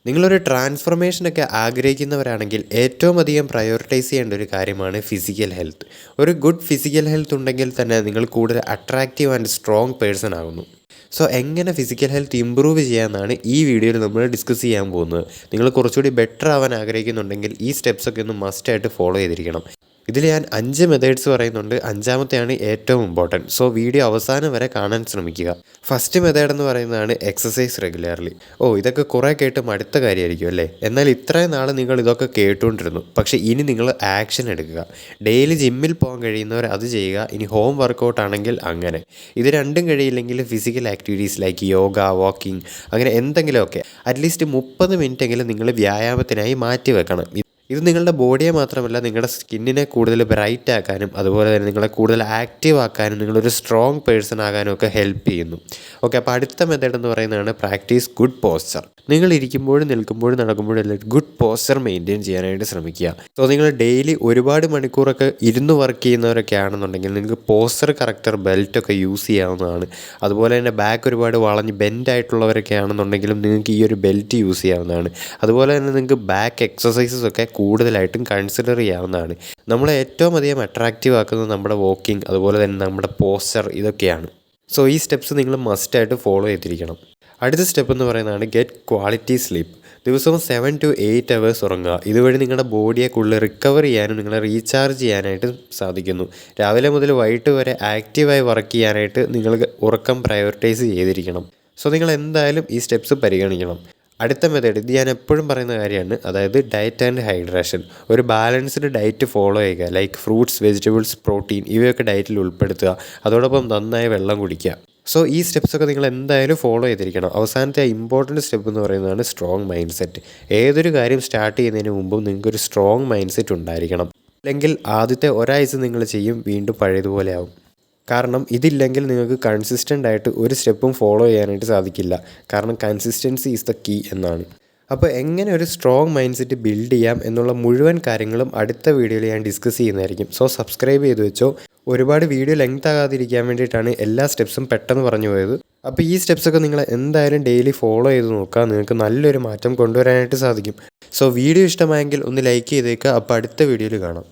നിങ്ങളൊരു ട്രാൻസ്ഫോർമേഷനൊക്കെ ആഗ്രഹിക്കുന്നവരാണെങ്കിൽ ഏറ്റവും അധികം പ്രയോറിറ്റൈസ് ചെയ്യേണ്ട ഒരു കാര്യമാണ് ഫിസിക്കൽ ഹെൽത്ത്. ഒരു ഗുഡ് ഫിസിക്കൽ ഹെൽത്ത് ഉണ്ടെങ്കിൽ തന്നെ നിങ്ങൾ കൂടുതൽ അട്രാക്റ്റീവ് ആൻഡ് സ്ട്രോങ് പേഴ്സൺ ആകുന്നു. സോ എങ്ങനെ ഫിസിക്കൽ ഹെൽത്ത് ഇമ്പ്രൂവ് ചെയ്യാമെന്നാണ് ഈ വീഡിയോയിൽ നമ്മൾ ഡിസ്കസ് ചെയ്യാൻ പോകുന്നത്. നിങ്ങൾ കുറച്ചുകൂടി ബെറ്റർ ആവാൻ ആഗ്രഹിക്കുന്നുണ്ടെങ്കിൽ ഈ സ്റ്റെപ്സൊക്കെ ഒന്ന് മസ്റ്റായിട്ട് ഫോളോ ചെയ്തിരിക്കണം. ഇതിൽ ഞാൻ 5 മെത്തേഡ്സ് പറയുന്നുണ്ട്. 5ാമത്തെയാണ് ഏറ്റവും ഇമ്പോർട്ടൻറ്റ്. സോ വീഡിയോ അവസാനം വരെ കാണാൻ ശ്രമിക്കുക. ഫസ്റ്റ് മെത്തേഡ് എന്ന് പറയുന്നതാണ് എക്സസൈസ് റെഗുലർലി. ഇതൊക്കെ കുറേ കേട്ട് മടുത്ത കാര്യമായിരിക്കും അല്ലേ? എന്നാൽ ഇത്രയും നാൾ നിങ്ങൾ ഇതൊക്കെ കേട്ടുകൊണ്ടിരുന്നു. പക്ഷേ ഇനി നിങ്ങൾ ആക്ഷൻ എടുക്കുക. ഡെയിലി ജിമ്മിൽ പോകാൻ കഴിയുന്നവർ അത് ചെയ്യുക. ഇനി ഹോം വർക്കൗട്ട് ആണെങ്കിൽ അങ്ങനെ. ഇത് രണ്ടും കഴിയില്ലെങ്കിൽ physical activities like yoga, walking, അങ്ങനെ എന്തെങ്കിലുമൊക്കെ അറ്റ്ലീസ്റ്റ് 30 മിനിറ്റെങ്കിലും നിങ്ങൾ വ്യായാമത്തിനായി മാറ്റി വെക്കണം. ഇത് നിങ്ങളുടെ ബോഡിയെ മാത്രമല്ല നിങ്ങളുടെ സ്കിന്നിനെ കൂടുതൽ ബ്രൈറ്റ് ആക്കാനും അതുപോലെ തന്നെ നിങ്ങളെ കൂടുതൽ ആക്റ്റീവ് ആക്കാനും നിങ്ങളൊരു സ്ട്രോങ് പേഴ്സൺ ആകാനും ഒക്കെ ഹെൽപ്പ് ചെയ്യുന്നു. അപ്പോൾ അടുത്ത മെത്തേഡ് എന്ന് പറയുന്നതാണ് പ്രാക്ടീസ് ഗുഡ് പോസ്ചർ. നിങ്ങൾ ഇരിക്കുമ്പോഴും നിൽക്കുമ്പോഴും നടക്കുമ്പോഴും എല്ലാം ഗുഡ് പോസ്ചർ മെയിൻറ്റെയിൻ ചെയ്യാനായിട്ട് ശ്രമിക്കുക. സോ നിങ്ങൾ ഡെയിലി ഒരുപാട് മണിക്കൂറൊക്കെ ഇരുന്ന് വർക്ക് ചെയ്യുന്നവരൊക്കെ ആണെന്നുണ്ടെങ്കിൽ നിങ്ങൾക്ക് പോസ്ചർ കറക്റ്റർ ബെൽറ്റൊക്കെ യൂസ് ചെയ്യാവുന്നതാണ്. അതുപോലെ തന്നെ ബാക്ക് ഒരുപാട് വളഞ്ഞ് ബെൻഡായിട്ടുള്ളവരൊക്കെ ആണെന്നുണ്ടെങ്കിലും നിങ്ങൾക്ക് ഈ ഒരു ബെൽറ്റ് യൂസ് ചെയ്യാവുന്നതാണ്. അതുപോലെ തന്നെ നിങ്ങൾക്ക് ബാക്ക് എക്സസൈസസ് ഒക്കെ കൂടുതലായിട്ടും കൺസിഡർ ചെയ്യാവുന്നതാണ്. നമ്മളെ ഏറ്റവും അധികം അട്രാക്റ്റീവ് ആക്കുന്നത് നമ്മുടെ വാക്കിംഗ് അതുപോലെ തന്നെ നമ്മുടെ പോസ്ചർ ഇതൊക്കെയാണ്. സോ ഈ സ്റ്റെപ്സ് നിങ്ങൾ മസ്റ്റായിട്ട് ഫോളോ ചെയ്തിരിക്കണം. അടുത്ത സ്റ്റെപ്പ് എന്ന് പറയുന്നതാണ് ഗെറ്റ് ക്വാളിറ്റി സ്ലീപ്പ്. ദിവസവും 7 to 8 hours ഉറങ്ങുക. ഇതുവഴി നിങ്ങളുടെ ബോഡിയെ കൂടുതൽ റിക്കവർ ചെയ്യാനും നിങ്ങളെ റീചാർജ് ചെയ്യാനായിട്ട് സാധിക്കുന്നു. രാവിലെ മുതൽ വൈകിട്ട് വരെ ആക്റ്റീവായി വർക്ക് ചെയ്യാനായിട്ട് നിങ്ങൾക്ക് ഉറക്കം പ്രയോറിറ്റൈസ് ചെയ്തിരിക്കണം. സോ നിങ്ങൾ എന്തായാലും ഈ സ്റ്റെപ്സ് പരിഗണിക്കണം. അടുത്ത മെത്തേഡ് ഇത് ഞാൻ എപ്പോഴും പറയുന്ന കാര്യമാണ്. അതായത് ഡയറ്റ് ആൻഡ് ഹൈഡ്രേഷൻ. ഒരു ബാലൻസ്ഡ് ഡയറ്റ് ഫോളോ ചെയ്യുക. ലൈക്ക് ഫ്രൂട്ട്സ്, വെജിറ്റബിൾസ്, പ്രോട്ടീൻ ഇവയൊക്കെ ഡയറ്റിൽ ഉൾപ്പെടുത്തുക. അതോടൊപ്പം നന്നായി വെള്ളം കുടിക്കുക. സോ ഈ സ്റ്റെപ്സൊക്കെ നിങ്ങൾ എന്തായാലും ഫോളോ ചെയ്തിരിക്കണം. അവസാനത്തെ ഇമ്പോർട്ടൻറ്റ് സ്റ്റെപ്പ് എന്ന് പറയുന്നതാണ് സ്ട്രോങ് മൈൻഡ് സെറ്റ്. ഏതൊരു കാര്യം സ്റ്റാർട്ട് ചെയ്യുന്നതിന് മുമ്പും നിങ്ങൾക്കൊരു സ്ട്രോങ് മൈൻഡ് സെറ്റ് ഉണ്ടായിരിക്കണം. അല്ലെങ്കിൽ ആദ്യത്തെ ഒരാഴ്ച നിങ്ങൾ ചെയ്യും, വീണ്ടും പഴയതുപോലെ ആവും. കാരണം ഇതില്ലെങ്കിൽ നിങ്ങൾക്ക് കൺസിസ്റ്റൻ്റ് ആയിട്ട് ഒരു സ്റ്റെപ്പും ഫോളോ ചെയ്യാനായിട്ട് സാധിക്കില്ല. കാരണം കൺസിസ്റ്റൻസി ഈസ് ദ കീ എന്നാണ്. അപ്പോൾ എങ്ങനെ ഒരു സ്ട്രോങ് മൈൻഡ് സെറ്റ് ബിൽഡ് ചെയ്യാം എന്നുള്ള മുഴുവൻ കാര്യങ്ങളും അടുത്ത വീഡിയോയിൽ ഞാൻ ഡിസ്കസ് ചെയ്യുന്നതായിരിക്കും. സോ സബ്സ്ക്രൈബ് ചെയ്ത് വെച്ചോ. ഒരുപാട് വീഡിയോ ലെങ്ത് ആകാതിരിക്കാൻ വേണ്ടിയിട്ടാണ് എല്ലാ സ്റ്റെപ്സും പെട്ടെന്ന് പറഞ്ഞു പോയത്. അപ്പോൾ ഈ സ്റ്റെപ്സൊക്കെ നിങ്ങൾ എന്തായാലും ഡെയിലി ഫോളോ ചെയ്ത് നോക്കുക. നിങ്ങൾക്ക് നല്ലൊരു മാറ്റം കൊണ്ടുവരാനായിട്ട് സാധിക്കും. സോ വീഡിയോ ഇഷ്ടമായെങ്കിൽ ഒന്ന് ലൈക്ക് ചെയ്തേക്കുക. അപ്പോൾ അടുത്ത വീഡിയോയിൽ കാണാം.